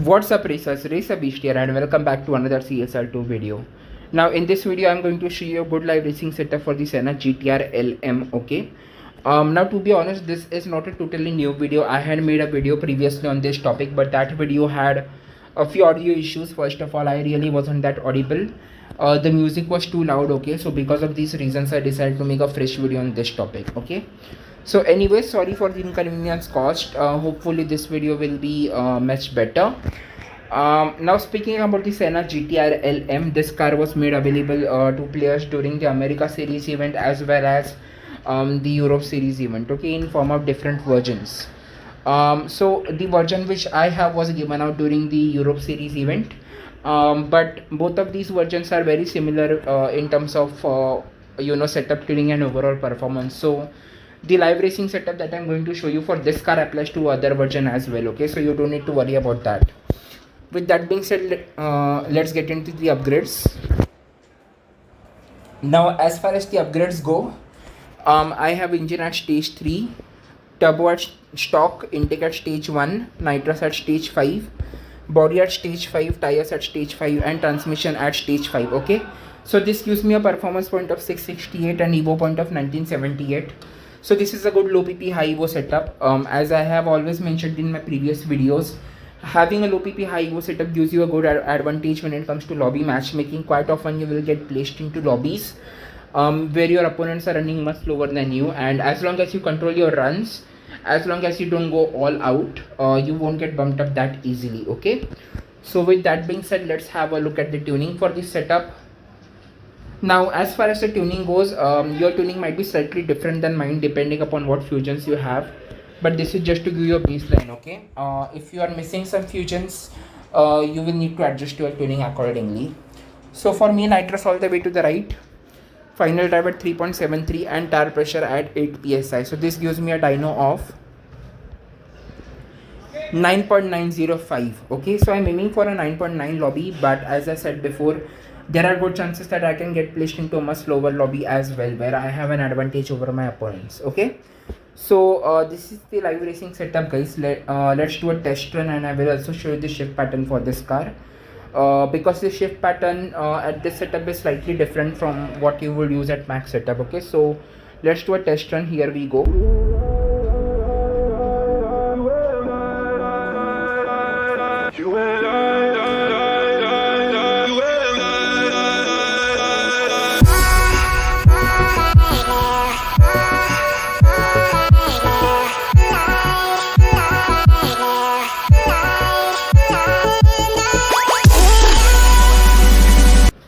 What's up racers, Racer Beast here and welcome back to another CSR2 video. Now in this video I'm going to show you a good live racing setup for the Senna GTR LM, okay. Now to be honest, this is not a totally new video. I had made a video previously on this topic, but that video had a few audio issues. First of all, I really wasn't that audible. The music was too loud, okay. So because of these reasons I decided to make a fresh video on this topic, okay. So anyway, sorry for the inconvenience caused. Hopefully this video will be much better. Now speaking about the Senna GTR LM, this car was made available to players during the America Series event as well as the Europe Series event, okay, in form of different versions. So the version which I have was given out during the Europe Series event, but both of these versions are very similar in terms of setup, tuning and overall performance. So the live racing setup that I'm going to show you for this car applies to other version as well, okay, so you don't need to worry about that. With that being said, let's get into the upgrades. Now as far as the upgrades go, I have engine at stage 3, turbo at stock, intake at stage 1, nitrous at stage 5, body at stage 5, tires at stage 5 and transmission at stage 5, okay. So this gives me a performance point of 668 and Evo point of 1978. So this is a good low PP high Evo setup. As I have always mentioned in my previous videos, having a low PP high Evo setup gives you a good advantage when it comes to lobby matchmaking. Quite often you will get placed into lobbies where your opponents are running much slower than you, and as long as you control your runs, as long as you don't go all out, you won't get bumped up that easily, okay. So with that being said, let's have a look at the tuning for this setup. Now as far as the tuning goes, your tuning might be slightly different than mine depending upon what fusions you have, but this is just to give you a baseline, okay. If you are missing some fusions, you will need to adjust your tuning accordingly. So for me, nitrous all the way to the right, final drive at 3.73 and tire pressure at 8 psi. So this gives me a dyno of 9.905, okay. So I'm aiming for a 9.9 lobby, but as I said before, there are good chances that I can get placed into a much lower lobby as well, where I have an advantage over my opponents, okay. So this is the live racing setup, guys. Let's do a test run and I will also show you the shift pattern for this car, because the shift pattern at this setup is slightly different from what you would use at max setup, okay. So let's do a test run. Here we go.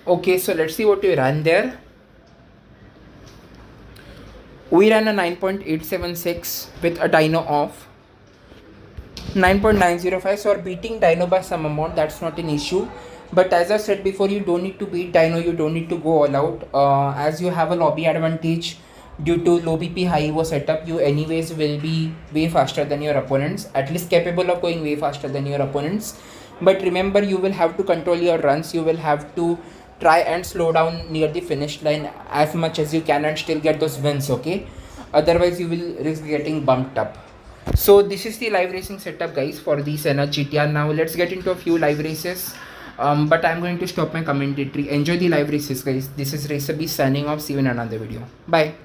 Okay, so let's see what we ran there. We ran a 9.876 with a dyno of 9.905, so we're beating dyno by some amount. That's not an issue, but as I said before, you don't need to beat dyno, you don't need to go all out, as you have a lobby advantage due to low BP high Evo setup. You anyways will be way faster than your opponents, at least capable of going way faster than your opponents. But remember, you will have to control your runs. You will have to try and slow down near the finish line as much as you can and still get those wins, okay. Otherwise you will risk getting bumped up. So this is the live racing setup, guys, for the Senna GTR. Now let's get into a few live races, but I'm going to stop my commentary. Enjoy the live races, guys. This is Racer Beast signing off. See you in another video. Bye.